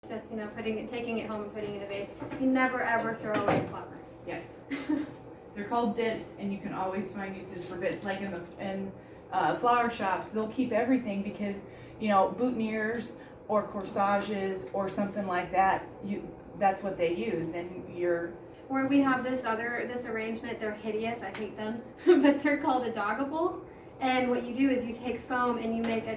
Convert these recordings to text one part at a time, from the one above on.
just, taking it home and putting it in a vase. You never ever throw away a flower. Yeah. They're called bits, and you can always find uses for bits. Like in flower shops, they'll keep everything because boutonnieres or corsages or something like that. That's what they use, and Or we have this arrangement. They're hideous. I hate them, but they're called a doggable. And what you do is you take foam and you make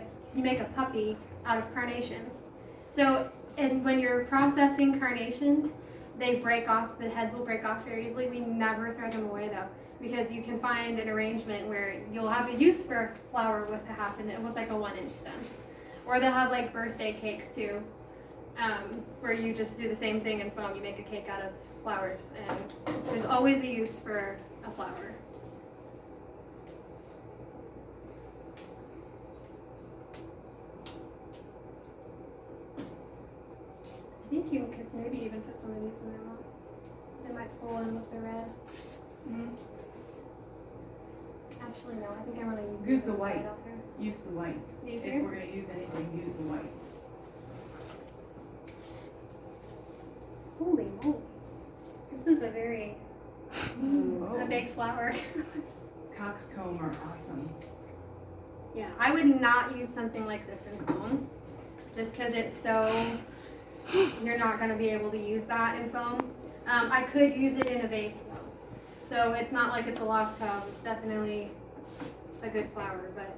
a puppy out of carnations. So, and when you're processing carnations, they break off. The heads will break off very easily. We never throw them away though, because you can find an arrangement where you'll have a use for a flower with with like a 1-inch stem, or they'll have like birthday cakes too, where you just do the same thing in foam. You make a cake out of flowers, and there's always a use for a flower. I think you could maybe even put some of these in their mouth. They might pull in with the red. Mm-hmm. Actually, no. I think I want to use Use these the on white. side altar. Use the white. These If here? we're going to use anything, use the white. Holy moly! This is a very a big flower. Coxcomb are awesome. Yeah, I would not use something like this in foam, just because it's so. You're not going to be able to use that in foam. I could use it in a vase though, so it's not like it's a lost cause. It's definitely a good flower, but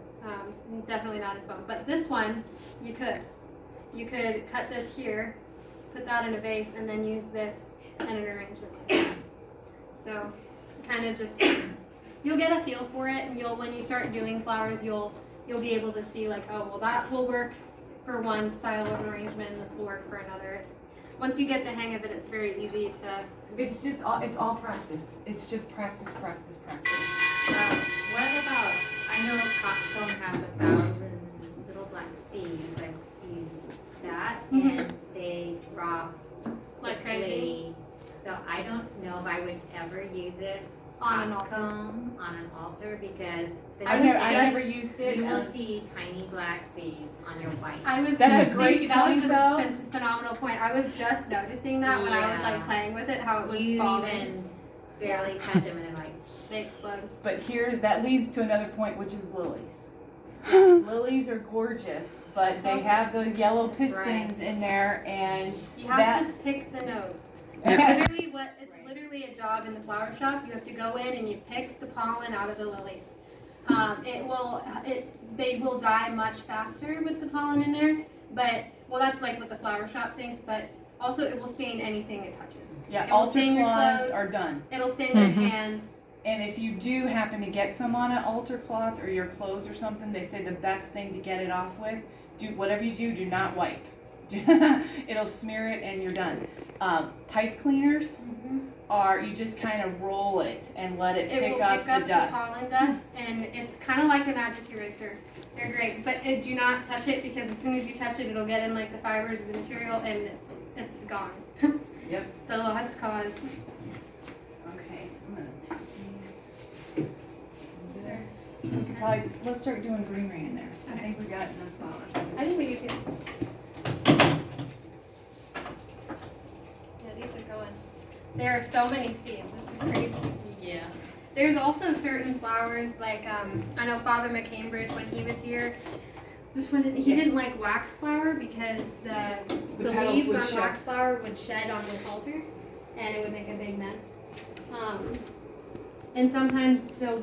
definitely not in foam. But this one, you could cut this here, put that in a vase, and then use this in an arrangement like that. So kind of just you'll get a feel for it, and when you start doing flowers, you'll be able to see like, oh well, that will work for one style of arrangement, and this will work for another. Once you get the hang of it, it's very easy to. It's all practice. It's just practice. What about, I know Coxcomb has 1,000 little black seeds. I've used that, and they drop Like crazy? So I don't know if I would ever use it On an Coxcomb on an altar, because I never used it. you will see tiny black seeds on your white. That's a great point, though. Phenomenal point. I was just noticing that when I was like playing with it, how it was You falling. even barely touch them, and they're like, They explode. But here, that leads to another point, which is lilies. Lilies are gorgeous, but they have the yellow pistons in there, and You have to pick the nose. It's literally a job in the flower shop. You have to go in and you pick the pollen out of the lilies. They will die much faster with the pollen in there, but that's like what the flower shop thinks. But also, it will stain anything it touches. Yeah, It will altar stain your cloths clothes. are done. It'll stain your hands. And if you do happen to get some on an altar cloth or your clothes or something, they say the best thing to get it off with, whatever you do not wipe. It'll smear it and you're done. Pipe cleaners are, you just kind of roll it and let it pick up the dust. The pollen dust, and it's kind of like a magic eraser. They're great, but do not touch it, because as soon as you touch it, it'll get in like the fibers of the material, and it's gone. Yep. It's a lost cause. Okay, I'm gonna take these. Let's start doing greenery in there. I think we got enough flowers. I think we do too. Yeah, these are going. There are so many seeds. This is crazy. yeah. There's also certain flowers like I know Father McCambridge, when he was here. Which one he didn't like waxflower, because the petals leaves would on shed. waxflower would shed on the altar, and it would make a big mess. And sometimes they'll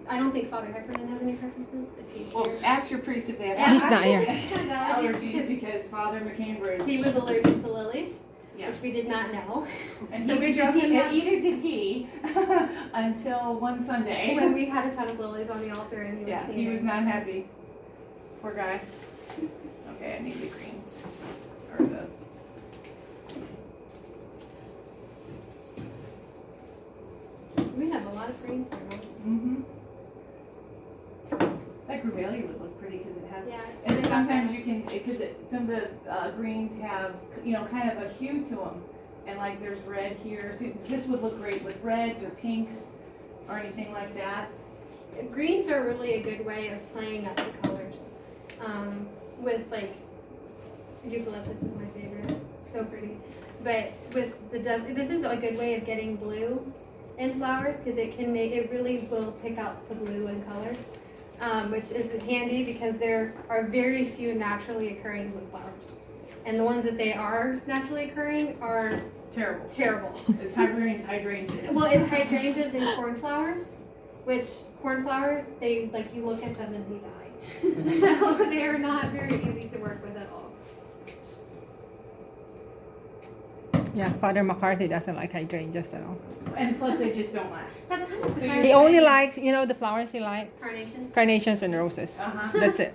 I don't think Father Heffernan has any preferences if he's Well, here. ask your priest if they have Yeah, He's not here. allergies, because Father McCambridge. He was allergic to lilies, Yeah. which we did not know. And So we drove him and nuts. either did he until one Sunday. When we had a ton of lilies on the altar, and he was Yeah, sneezing. he was not happy. Poor guy. Okay, I need the greens. Or the. We have a lot of greens here. Mm-hmm. That grevillea would look pretty because it has. Yeah. And sometimes you can, because some of the greens have, kind of a hue to them. And like there's red here. So this would look great with reds or pinks or anything like that. Greens are really a good way of playing up the colors. With like eucalyptus is my favorite. so pretty. But with this is a good way of getting blue in flowers because it really will pick out the blue in colors, which is handy because there are very few naturally occurring blue flowers, and the ones that they are naturally occurring are Terrible. terrible. It's hydrangeas. Well, it's hydrangeas and cornflowers, which cornflowers they like you look at them and they die, so they are not very easy to work with at all. Yeah, Father McCarthy doesn't like hydrangeas at all. And plus they just don't last. That's kind of So surprising. He only likes, the flowers he likes? Carnations. Carnations and roses. Uh-huh. That's it.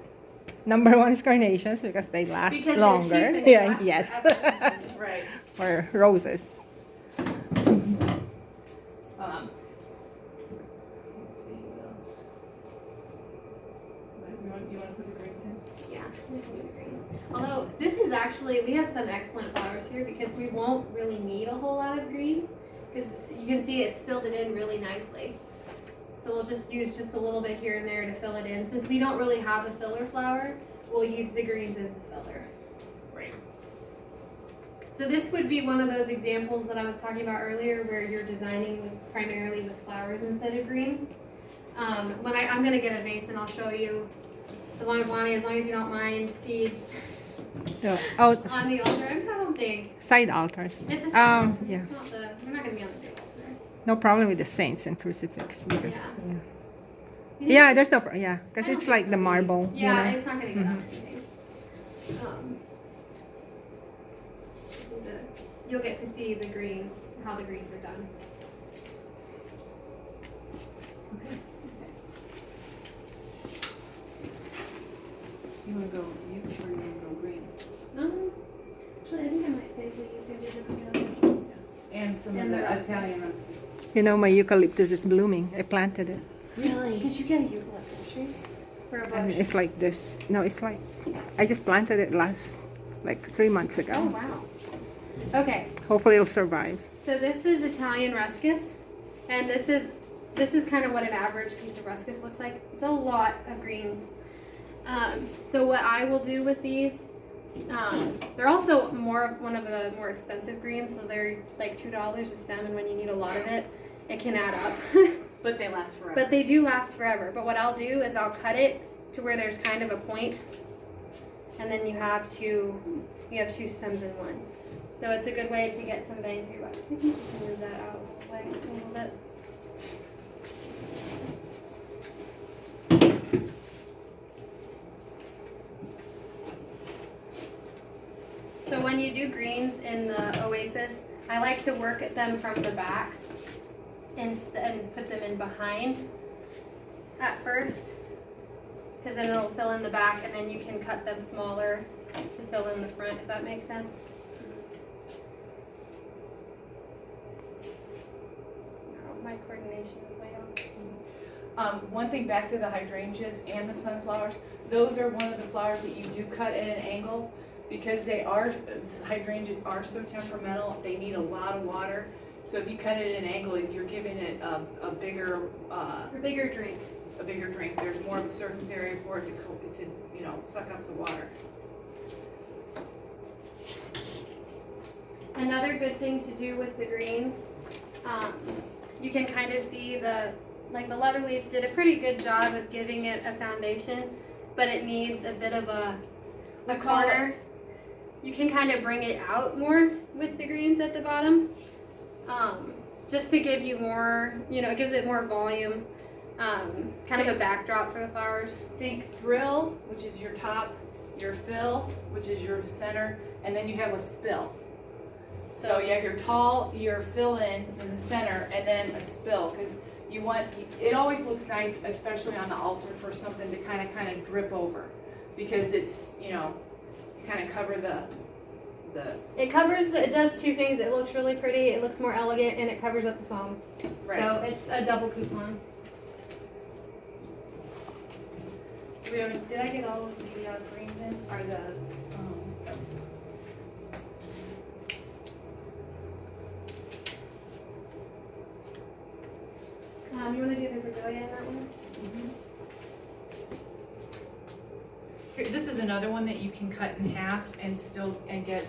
Number one is carnations because they last Because they're longer. cheap and they Yeah, last yes. forever. Right. Or roses. Let's see what else. You want to put the greens in? Yeah, we can use greens. Although this is actually, we have some excellent flowers here because we won't really need a whole lot of greens because you can see it's filled it in really nicely. So we'll just use just a little bit here and there to fill it in. Since we don't really have a filler flower, we'll use the greens as the filler. Right. So this would be one of those examples that I was talking about earlier where you're designing primarily with flowers instead of greens. I'm gonna get a vase and I'll show you, as long as you don't mind seeds So, oh, on the altar. I don't think. side altars. It's a side. Yeah. It's not we're not gonna be on the big altar. No problem with the saints and crucifix because Yeah. yeah, there's no yeah, I because don't it's think like the so. marble. Yeah, You know? it's not gonna get on anything. You'll get to see the greens, how the greens are done. You want to go, you sure you want to go green? Actually, I think I might save these or do them together. And some And of the the rustic. Italian recipes. You know, my eucalyptus is blooming. I planted it. Really? Did you get a eucalyptus tree? For a And bush? it's like this. No, it's like I just planted it like 3 months ago. Oh, wow. Okay, Hopefully it'll survive. so this is Italian ruscus, and this is kind of what an average piece of ruscus looks like. It's a lot of greens. So what I will do with these, they're also one of the more expensive greens, so they're like $2 a stem, and when you need a lot of it, it can add up. But they last forever. But they do last forever. But what I'll do is I'll cut it to where there's kind of a point, and then you have two stems in one. So it's a good way to get some bang for your buck. I think you can move that out of the way a little bit. So when you do greens in the Oasis, I like to work at them from the back and put them in behind at first, because then it'll fill in the back, and then you can cut them smaller to fill in the front, if that makes sense. Oh, my coordination is way off. One thing back to the hydrangeas and the sunflowers, those are one of the flowers that you do cut at an angle because hydrangeas are so temperamental, they need a lot of water. So if you cut it at an angle, you're giving it a bigger A bigger drink. There's more of a surface area for it to suck up the water. Another good thing to do with the greens, you can kind of see the Leatherleaf did a pretty good job of giving it a foundation, but it needs a bit of a corner. You can kind of bring it out more with the greens at the bottom, just to give you more, it gives it more volume, kind of a backdrop for the flowers. Think thrill, which is your top, your fill, which is your center, and then you have a spill. So you have your tall, your fill in the center, and then a spill, because it always looks nice, especially on the altar, for something to kind of drip over, because it's, you kind of cover the. It does two things. It looks really pretty, it looks more elegant, and it covers up the foam. Right. So it's a double coupon. Did I get all of the greens in, or the, You want to do the Verdelia in that one? Here, this is another one that you can cut in half and get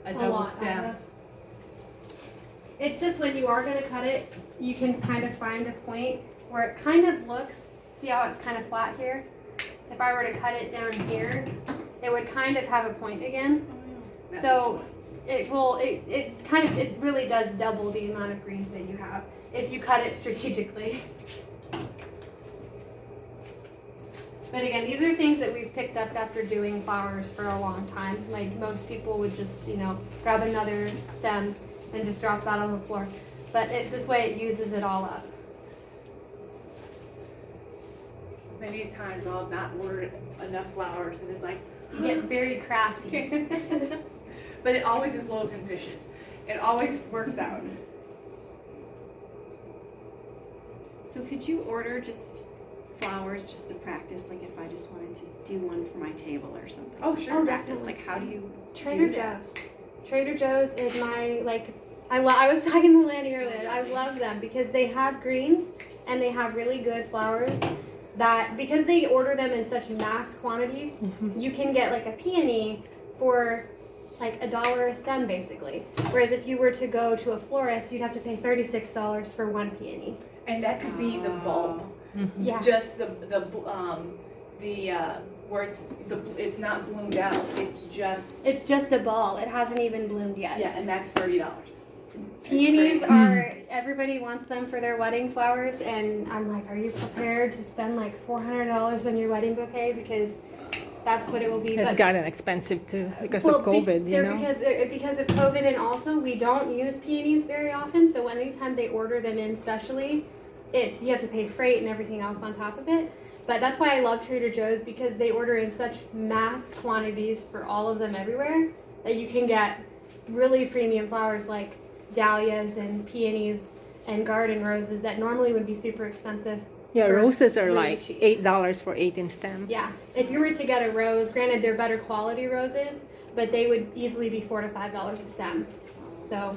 a a double lot out stem. of. It's just when you are gonna cut it, you can kind of find a point where it kind of looks, see how it's kind of flat here? If I were to cut it down here, it would kind of have a point again. That's So what it really does double the amount of greens that you have if you cut it strategically. But again, these are things that we've picked up after doing flowers for a long time. Like most people would just, grab another stem and just drop that on the floor. But this way it uses it all up. Many times I'll not order enough flowers and it's like, You get very crafty. but it always is loaves and fishes. It always works out. So could you order just flowers just to practice, like if I just wanted to do one for my table or something? Oh, sure. Oh, Practice, definitely. like how do you Trader do that? Joe's. Trader Joe's is my, I was talking to Lanny earlier. I love them because they have greens and they have really good flowers that, because they order them in such mass quantities, you can get like a peony for like $1 a stem basically. Whereas if you were to go to a florist, you'd have to pay $36 for one peony. And that could be the bulb. Yeah. Just the where it's not bloomed out. It's just It's just a ball. It hasn't even bloomed yet. yeah, and that's $30. Peonies crazy. are, everybody wants them for their wedding flowers, and I'm like, are you prepared to spend like $400 on your wedding bouquet? Because that's what it will be. It's But- gotten expensive too because well, of COVID, you they're know. because of COVID, and also we don't use peonies very often, so anytime they order them in specially, you have to pay freight and everything else on top of it. But that's why I love Trader Joe's, because they order in such mass quantities for all of them everywhere that you can get really premium flowers like dahlias and peonies and garden roses that normally would be super expensive. Yeah, for roses are really like cheap. $8 for 18 stems. Yeah, if you were to get a rose, granted they're better quality roses, but they would easily be $4 to $5 a stem. So